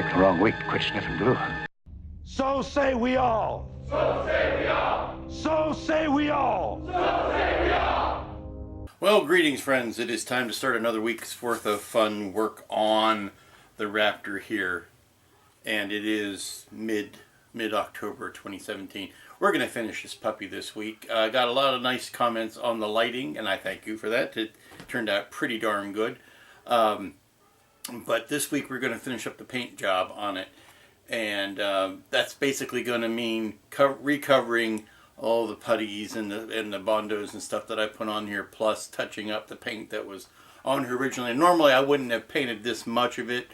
picked the wrong week to quit sniffing glue. So say we all. So say we all. So say we all. So say we all. Well, greetings, friends. It is time to start another week's worth of fun work on the Raptor here. And it is mid-October 2017. We're going to finish this puppy this week. I got a lot of nice comments on the lighting, and I thank you for that. It turned out pretty darn good. But this week we're going to finish up the paint job on it. And that's basically going to mean recovering all the putties and the bondos and stuff that I put on here, plus touching up the paint that was on here originally. Normally I wouldn't have painted this much of it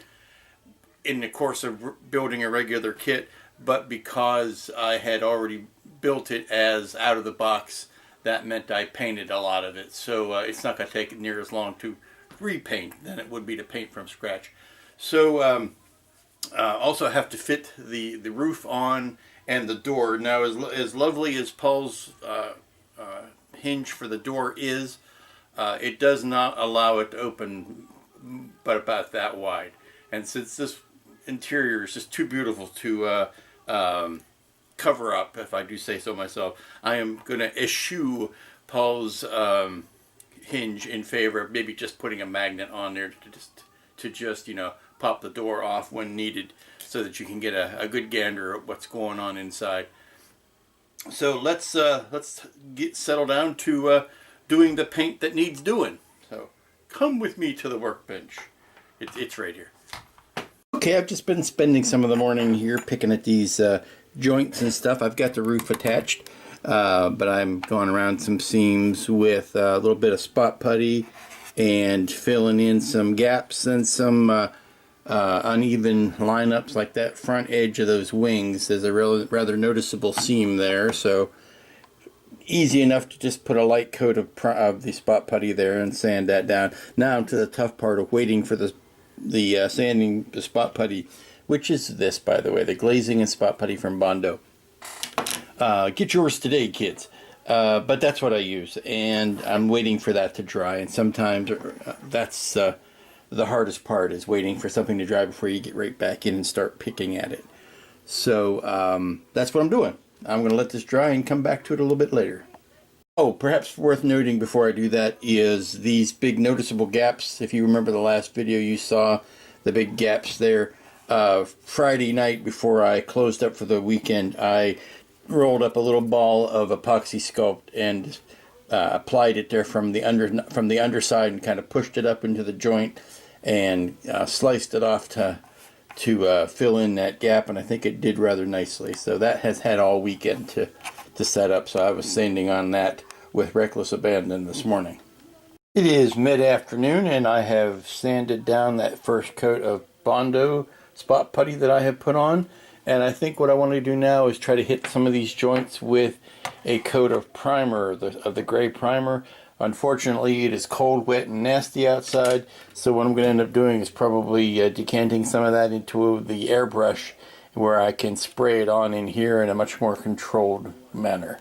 in the course of building a regular kit, but because I had already built it as out of the box, that meant I painted a lot of it. So it's not going to take near as long to repaint than it would be to paint from scratch. So also have to fit the roof on and the door. Now, as lovely as Paul's hinge for the door is, it does not allow it to open but about that wide. And since this interior is just too beautiful to cover up, if I do say so myself, I am going to eschew Paul's hinge in favor of maybe just putting a magnet on there to just you know, pop the door off when needed, so that you can get a good gander at what's going on inside. So let's get settled down to doing the paint that needs doing. So come with me to the workbench. It's right here. Okay, I've just been spending some of the morning here picking at these joints and stuff. I've got the roof attached, but I'm going around some seams with a little bit of spot putty and filling in some gaps and some uneven lineups, like that front edge of those wings. There's a rather noticeable seam there, so easy enough to just put a light coat of the spot putty there and sand that down. Now to the tough part of waiting for the sanding the spot putty, which is this, by the way, the glazing and spot putty from Bondo. Get yours today, kids. But that's what I use, and I'm waiting for that to dry, and sometimes that's the hardest part, is waiting for something to dry before you get right back in and start picking at it. So that's what I'm doing. I'm going to let this dry and come back to it a little bit later. Oh, perhaps worth noting before I do that is these big noticeable gaps. If you remember the last video, you saw the big gaps there. Friday night before I closed up for the weekend, I rolled up a little ball of epoxy sculpt and applied it there from the underside and kind of pushed it up into the joint and sliced it off to fill in that gap, and I think it did rather nicely. So that has had all weekend to set up, so I was sanding on that with reckless abandon this morning. It is mid-afternoon, and I have sanded down that first coat of Bondo spot putty that I have put on, and I think what I want to do now is try to hit some of these joints with a coat of primer, of the gray primer. Unfortunately, it is cold, wet, and nasty outside, so what I'm going to end up doing is probably decanting some of that into the airbrush, where I can spray it on in here in a much more controlled manner.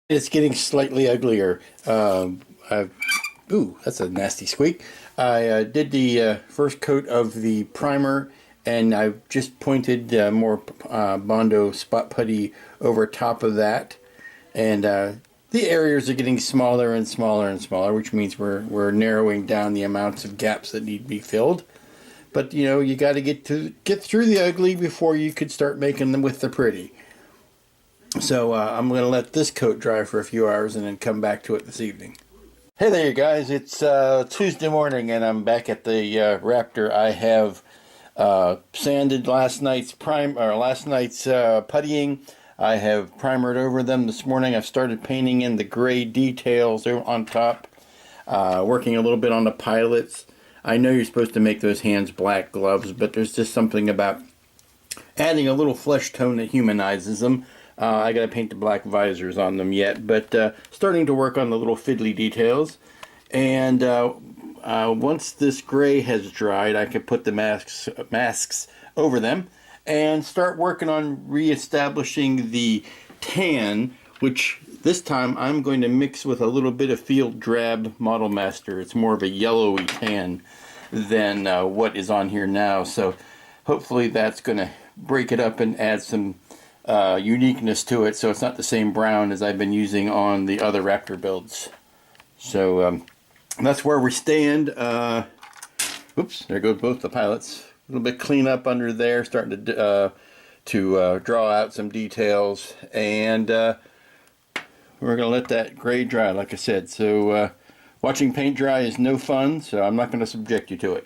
It's getting slightly uglier. Ooh, that's a nasty squeak. I did the first coat of the primer, and I've just pointed more Bondo spot putty over top of that, and the areas are getting smaller and smaller and smaller, which means we're narrowing down the amounts of gaps that need to be filled. But you know, you got to get through the ugly before you could start making them with the pretty. So I'm going to let this coat dry for a few hours and then come back to it this evening. Hey there, you guys! It's Tuesday morning, and I'm back at the Raptor. I have sanded last night's puttying. I have primered over them this morning. I've started painting in the gray details on top, working a little bit on the pilots. I know you're supposed to make those hands black gloves, but there's just something about adding a little flesh tone that humanizes them. I got to paint the black visors on them yet, but starting to work on the little fiddly details. And once this gray has dried, I can put the masks over them and start working on reestablishing the tan, which this time I'm going to mix with a little bit of Field Drab Model Master. It's more of a yellowy tan than what is on here now. So hopefully that's going to break it up and add some uniqueness to it, so it's not the same brown as I've been using on the other Raptor builds. So that's where we stand. Oops, there goes both the pilots. A little bit clean up under there, starting to draw out some details, and we're going to let that gray dry, like I said. So watching paint dry is no fun, so I'm not going to subject you to it.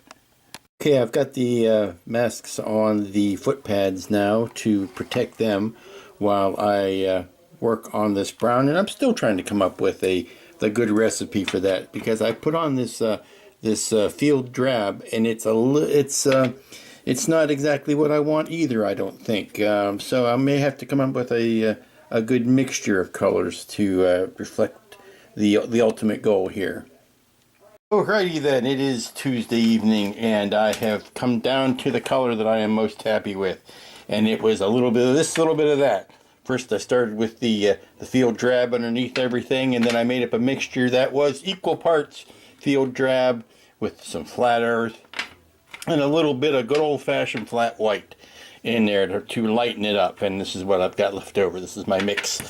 Okay, I've got the masks on the foot pads now to protect them while I work on this brown, and I'm still trying to come up with the good recipe for that, because I put on this field drab, and it's not exactly what I want either, I don't think. So I may have to come up with a good mixture of colors to reflect the ultimate goal here. Alrighty then, it is Tuesday evening, and I have come down to the color that I am most happy with, and it was a little bit of this, a little bit of that. First I started with the field drab underneath everything, and then I made up a mixture that was equal parts field drab with some flat earth and a little bit of good old-fashioned flat white in there to lighten it up, and this is what I've got left over. This is my mix.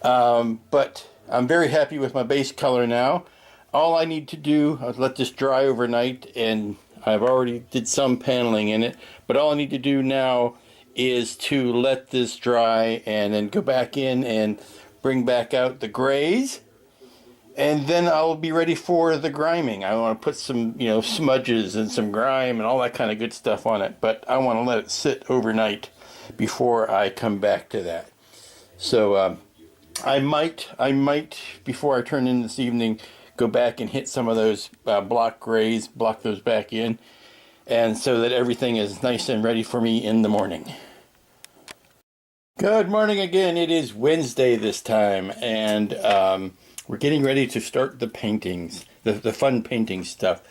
But I'm very happy with my base color now. All I need to do is let this dry overnight, and I've already did some paneling in it, but all I need to do now is to let this dry and then go back in and bring back out the grays, and then I'll be ready for the griming. I want to put some, smudges and some grime and all that kind of good stuff on it, but I want to let it sit overnight before I come back to that. So I might before I turn in this evening, go back and hit some of those block grays, block those back in, and so that everything is nice and ready for me in the morning. Good morning again. It is Wednesday this time, and we're getting ready to start the paintings, the fun painting stuff.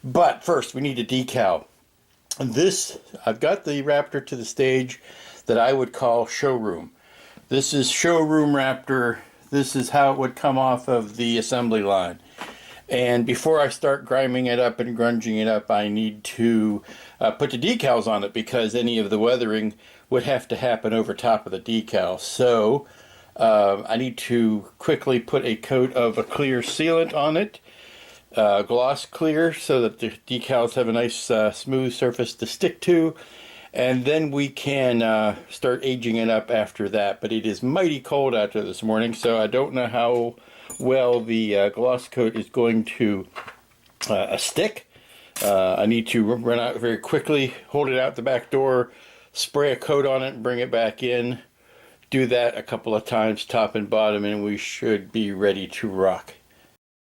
But first, we need a decal. I've got the Raptor to the stage that I would call showroom. This is showroom Raptor. This is how it would come off of the assembly line. And before I start griming it up and grunging it up, I need to put the decals on it, because any of the weathering would have to happen over top of the decal. So I need to quickly put a coat of a clear sealant on it, gloss clear, so that the decals have a nice smooth surface to stick to, and then we can start aging it up after that. But it is mighty cold out there this morning, so I don't know how well the gloss coat is going to stick. I need to run out very quickly, hold it out the back door, spray a coat on it, and bring it back in. Do that a couple of times, top and bottom, and we should be ready to rock.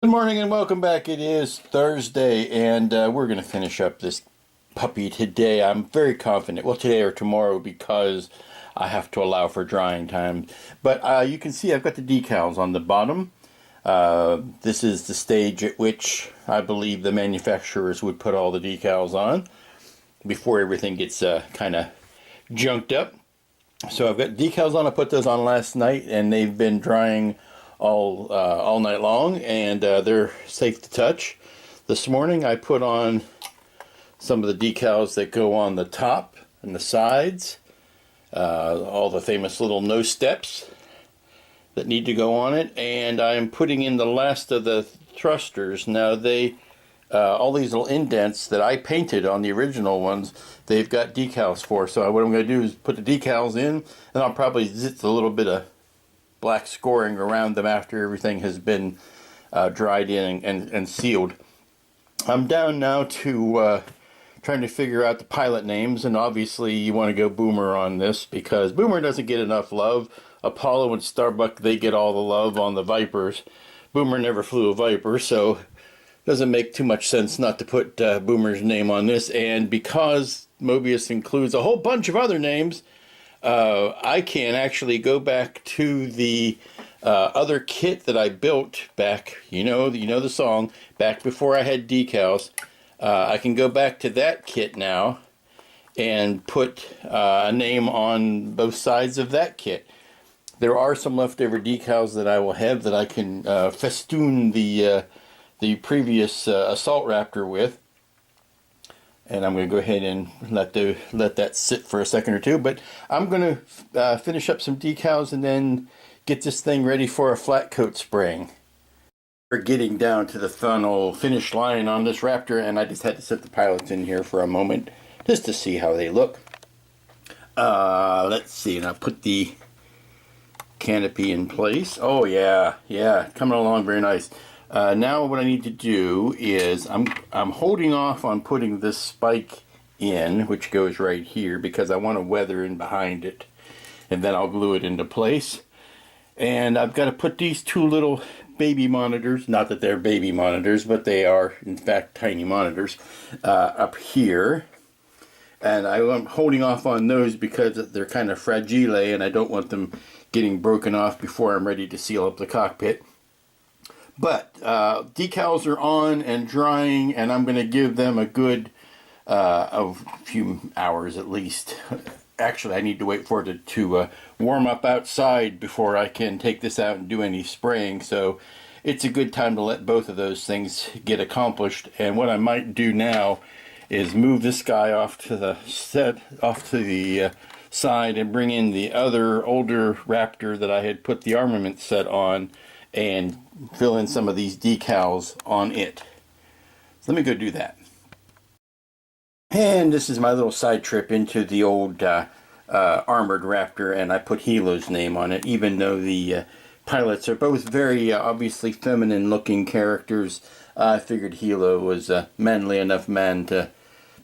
Good morning and welcome back. It is Thursday, and we're going to finish up this puppy today. I'm very confident, well, today or tomorrow, because I have to allow for drying time. But you can see I've got the decals on the bottom. This is the stage at which I believe the manufacturers would put all the decals on before everything gets kind of junked up. So I've got decals on. I put those on last night, and they've been drying all night long, and they're safe to touch. This morning I put on some of the decals that go on the top and the sides, all the famous little no steps that need to go on it, and I'm putting in the last of the thrusters. Now all these little indents that I painted on the original ones, they've got decals for. So what I'm going to do is put the decals in, and I'll probably zit a little bit of black scoring around them after everything has been dried in and sealed. I'm down now to trying to figure out the pilot names, and obviously you want to go Boomer on this, because Boomer doesn't get enough love. Apollo and Starbuck, they get all the love on the Vipers. Boomer never flew a Viper, so doesn't make too much sense not to put Boomer's name on this. And because Mobius includes a whole bunch of other names, I can actually go back to the other kit that I built back, you know the song, back before I had decals. I can go back to that kit now and put a name on both sides of that kit. There are some leftover decals that I will have that I can festoon the previous Assault Raptor with, and I'm going to go ahead and let that sit for a second or two. But I'm going to finish up some decals and then get this thing ready for a flat coat spraying. We're getting down to the final finish line on this Raptor, and I just had to set the pilots in here for a moment just to see how they look. Let's see, and I'll put the canopy in place. Oh yeah, coming along very nice. Now what I need to do is I'm holding off on putting this spike in, which goes right here, because I want to weather in behind it, and then I'll glue it into place. And I've got to put these two little baby monitors, not that they're baby monitors, but they are in fact tiny monitors, up here. And I'm holding off on those because they're kind of fragile, and I don't want them getting broken off before I'm ready to seal up the cockpit. But decals are on and drying, and I'm going to give them a good a few hours at least. Actually, I need to wait for it to warm up outside before I can take this out and do any spraying. So it's a good time to let both of those things get accomplished. And what I might do now is move this guy off to the side and bring in the other older Raptor that I had put the armament set on and fill in some of these decals on it. So let me go do that. And this is my little side trip into the old armored Raptor, and I put Hilo's name on it, even though the pilots are both very obviously feminine looking characters. I figured Hilo was a manly enough man to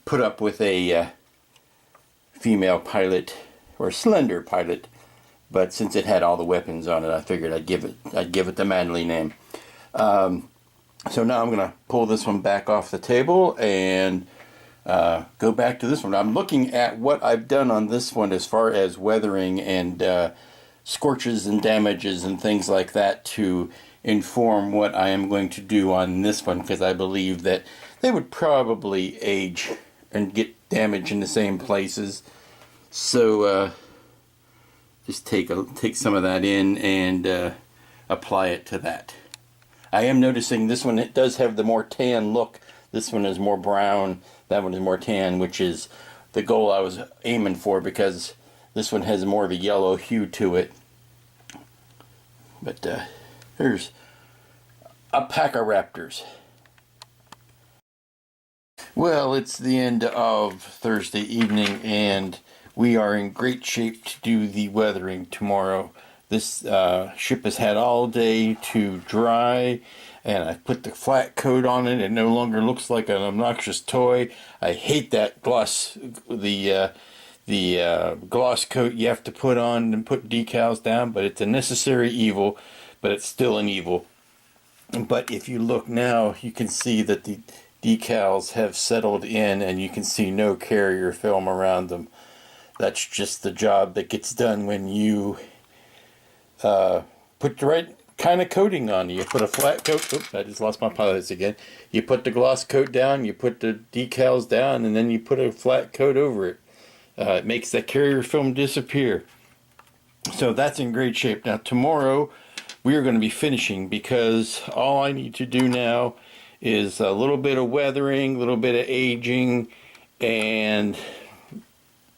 put up with a female pilot, or slender pilot, but since it had all the weapons on it, I figured I'd give it the manly name. So now I'm going to pull this one back off the table and go back to this one. I'm looking at what I've done on this one as far as weathering and scorches and damages and things like that to inform what I am going to do on this one, because I believe that they would probably age and get damage in the same places. So just take some of that in and apply it to that. I am noticing this one, it does have the more tan look. This one is more brown, that one is more tan, which is the goal I was aiming for, because this one has more of a yellow hue to it. But here's a pack of Raptors. Well, it's the end of Thursday evening, and we are in great shape to do the weathering tomorrow. This ship has had all day to dry, and I put the flat coat on it. It no longer looks like an obnoxious toy. I hate that gloss, the gloss coat you have to put on and put decals down, but it's a necessary evil, but it's still an evil. But if you look now, you can see that the decals have settled in, and you can see no carrier film around them. That's just the job that gets done when you put the right kind of coating on. You put a flat coat. Oops, I just lost my pilots again. You put the gloss coat down, you put the decals down, and then you put a flat coat over it. It makes that carrier film disappear. So that's in great shape. Now tomorrow we are going to be finishing, because all I need to do now is a little bit of weathering, a little bit of aging, and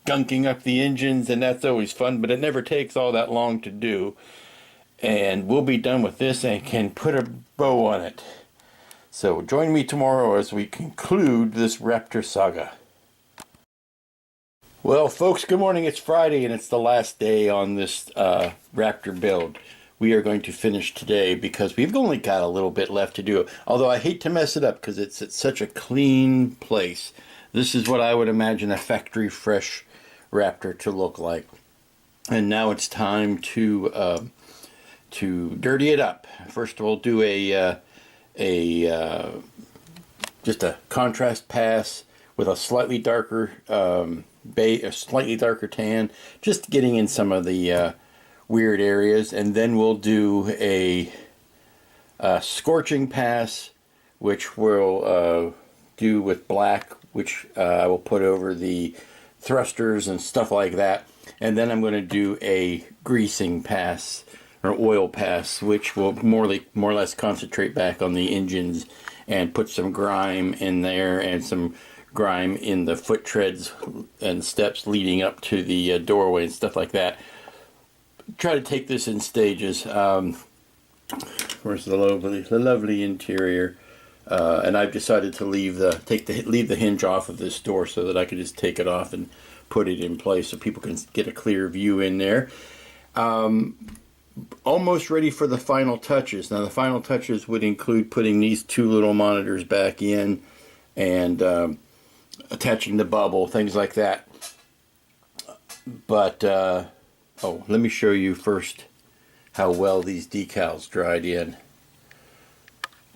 gunking up the engines, and that's always fun, but it never takes all that long to do. And we'll be done with this and can put a bow on it. So join me tomorrow as we conclude this Raptor saga. Well, folks, good morning. It's Friday, and it's the last day on this Raptor build. We are going to finish today because we've only got a little bit left to do. Although I hate to mess it up because it's at such a clean place. This is what I would imagine a factory fresh Raptor to look like. And now it's time to dirty it up. First of all, do just a contrast pass with a slightly darker a slightly darker tan, just getting in some of the weird areas, and then we'll do a scorching pass, which we'll do with black, which I will put over the thrusters and stuff like that. And then I'm going to do a greasing pass or oil pass, which will more or less concentrate back on the engines and put some grime in there and some grime in the foot treads and steps leading up to the doorway and stuff like that. Try to take this in stages. Where's the lovely interior? And I've decided to leave the hinge off of this door so that I can just take it off and put it in place so people can get a clear view in there. Almost ready for the final touches. Now the final touches would include putting these two little monitors back in and attaching the bubble, things like that. But oh, let me show you first how well these decals dried in.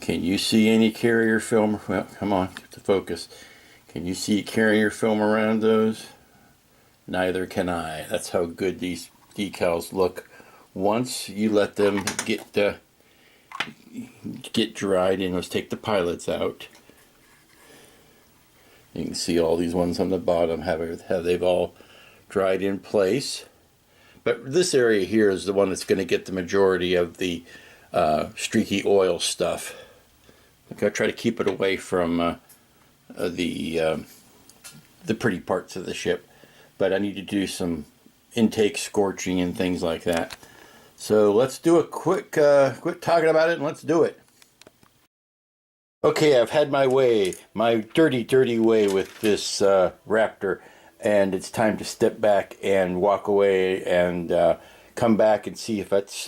Can you see any carrier film? Well, come on, get to focus. Can you see carrier film around those? Neither can I. That's how good these decals look once you let them get dried in. Let's take the pilots out. You can see all these ones on the bottom, how they've all dried in place. But this area here is the one that's going to get the majority of the streaky oil stuff. I'm going to try to keep it away from the pretty parts of the ship. But I need to do some intake scorching and things like that. So let's do a quit talking about it and let's do it. Okay, I've had my way, my dirty way with this Raptor, and it's time to step back and walk away and come back and see if that's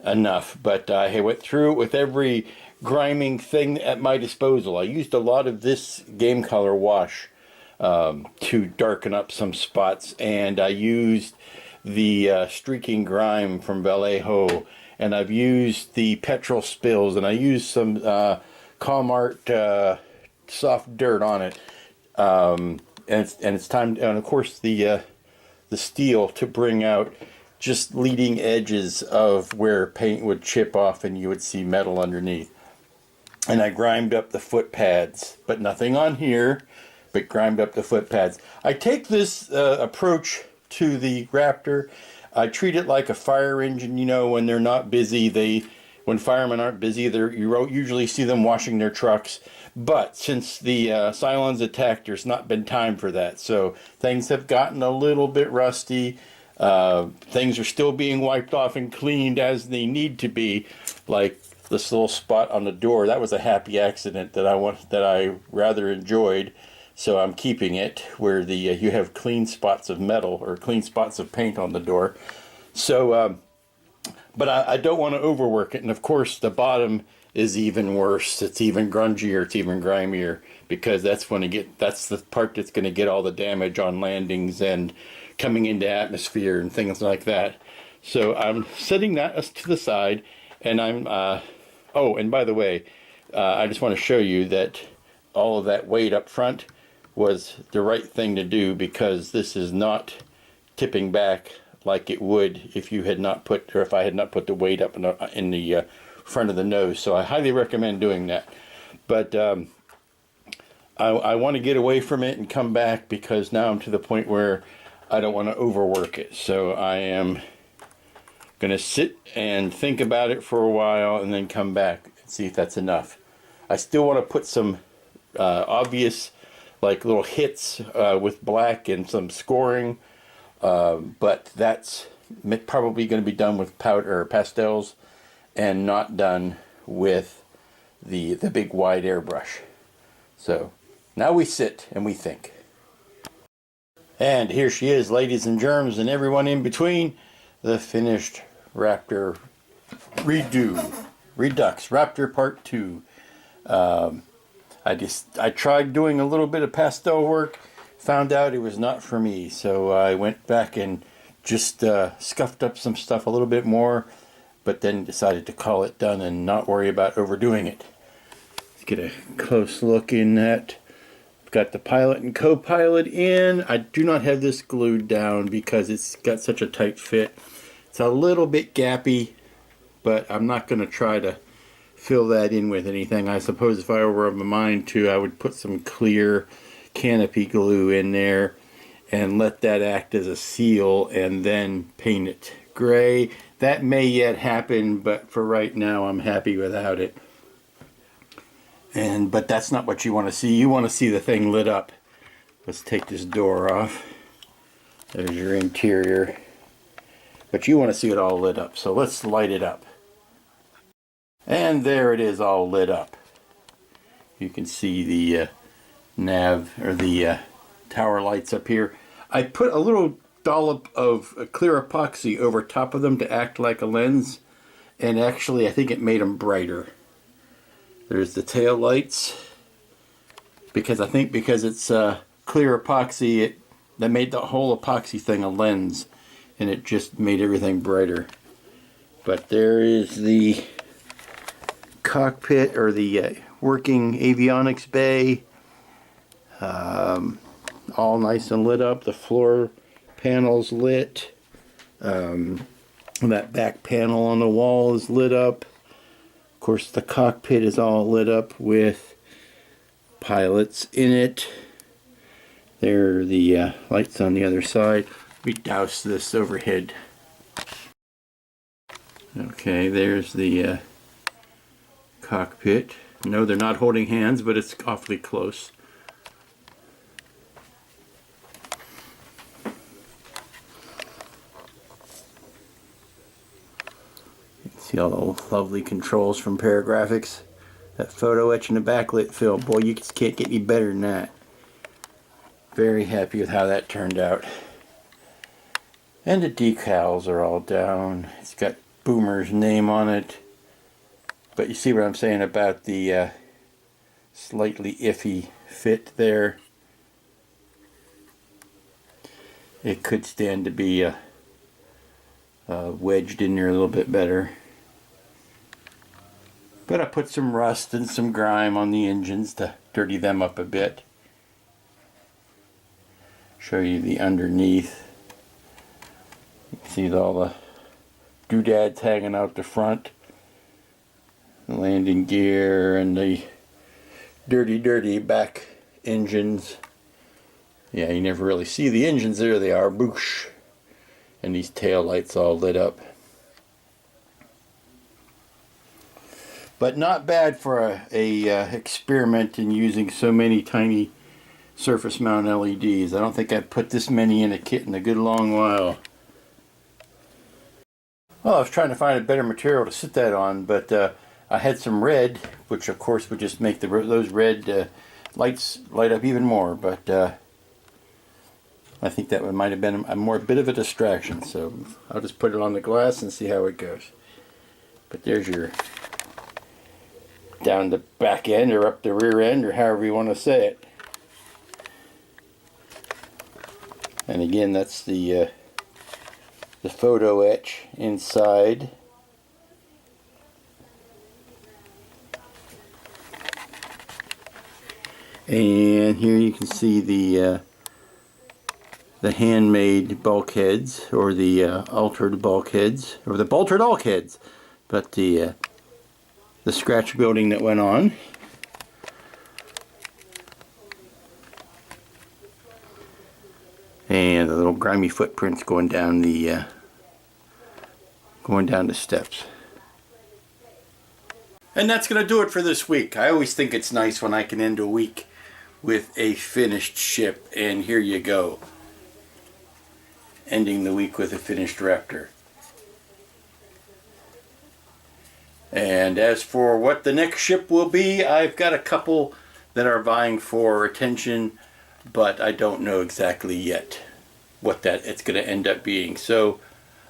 enough. But I went through it with every griming thing at my disposal. I used a lot of this game color wash to darken up some spots, and I used the streaking grime from Vallejo, and I've used the petrol spills, and I used some Calmart soft dirt on it, and it's time, and of course the steel to bring out just leading edges of where paint would chip off and you would see metal underneath. And I grimed up the foot pads, but nothing on here, but grimed up the foot pads. I take this approach to the Raptor. I treat it like a fire engine. You know, when they're not busy, when firemen aren't busy, you usually see them washing their trucks. But since the Cylons attacked, there's not been time for that. So things have gotten a little bit rusty. Things are still being wiped off and cleaned as they need to be, like this little spot on the door. That was a happy accident that I rather enjoyed. So I'm keeping it where you have clean spots of metal or clean spots of paint on the door. So, but I don't want to overwork it. And of course, the bottom is even worse. It's even grungier. It's even grimier, because that's the part that's going to get all the damage on landings and coming into atmosphere and things like that. So I'm setting that to the side, and I'm oh, and by the way, I just want to show you that all of that weight up front was the right thing to do, because this is not tipping back like it would if you had not put, or if I had not put the weight up in the front of the nose. So I highly recommend doing that. But I want to get away from it and come back, because now I'm to the point where I don't want to overwork it. So I am going to sit and think about it for a while and then come back and see if that's enough. I still want to put some obvious, like, little hits with black and some scoring, but that's probably going to be done with powder or pastels and not done with the big wide airbrush. So now we sit and we think. And here she is, ladies and germs and everyone in between, the finished Raptor Redux Raptor Part 2. I tried doing a little bit of pastel work, found out it was not for me, so I went back and just scuffed up some stuff a little bit more, but then decided to call it done and not worry about overdoing it. Let's get a close look in that. Got the pilot and co-pilot in. I do not have this glued down because it's got such a tight fit. It's a little bit gappy, but I'm not going to try to fill that in with anything. I suppose if I were of a mind to, I would put some clear canopy glue in there and let that act as a seal and then paint it gray. That may yet happen, but for right now I'm happy without it. But that's not what you want to see. You want to see the thing lit up. Let's take this door off. There's your interior. But you want to see it all lit up. So let's light it up. And there it is, all lit up. You can see the nav, or the tower lights up here. I put a little dollop of clear epoxy over top of them to act like a lens. And actually, I think it made them brighter. There's the tail lights. Because it's clear epoxy, that made the whole epoxy thing a lens. And it just made everything brighter. But there is the cockpit, or the working avionics bay, all nice and lit up. The floor panels lit. That back panel on the wall is lit up. Of course, the cockpit is all lit up with pilots in it. There are the lights on the other side. We douse this overhead. Okay, there's the cockpit. No, they're not holding hands, but it's awfully close. You can see all the lovely controls from Paragraphics. That photo etch and the backlit film. Boy, you just can't get any better than that. Very happy with how that turned out. And the decals are all down. It's got Boomer's name on it. But you see what I'm saying about the slightly iffy fit there. It could stand to be wedged in there a little bit better. But I put some rust and some grime on the engines to dirty them up a bit. Show you the underneath. You can see all the doodads hanging out the front. The landing gear and the dirty back engines. Yeah, you never really see the engines. There they are, boosh. And these tail lights all lit up. But not bad for a experiment in using so many tiny surface mount LEDs. I don't think I've put this many in a kit in a good long while. Well, I was trying to find a better material to sit that on, but I had some red, which of course would just make those red lights light up even more. But I think that might have been a bit of a distraction. So I'll just put it on the glass and see how it goes. But there's your down the back end, or up the rear end, or however you want to say it. And again, that's the photo etch inside. And here you can see the handmade bulkheads, or the altered bulkheads, or the bolted bulkheads, but the scratch building that went on. And the little grimy footprints going down the steps. And that's going to do it for this week. I always think it's nice when I can end a week with a finished ship, and here you go. Ending the week with a finished Raptor. And as for what the next ship will be, I've got a couple that are vying for attention, but I don't know exactly yet what it's going to end up being. So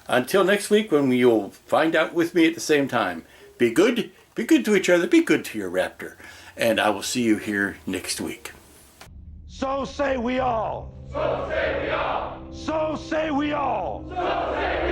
until next week, when you'll find out with me at the same time, be good to each other, be good to your Raptor, and I will see you here next week. So say we all. So say we all. So say we all. So say we all.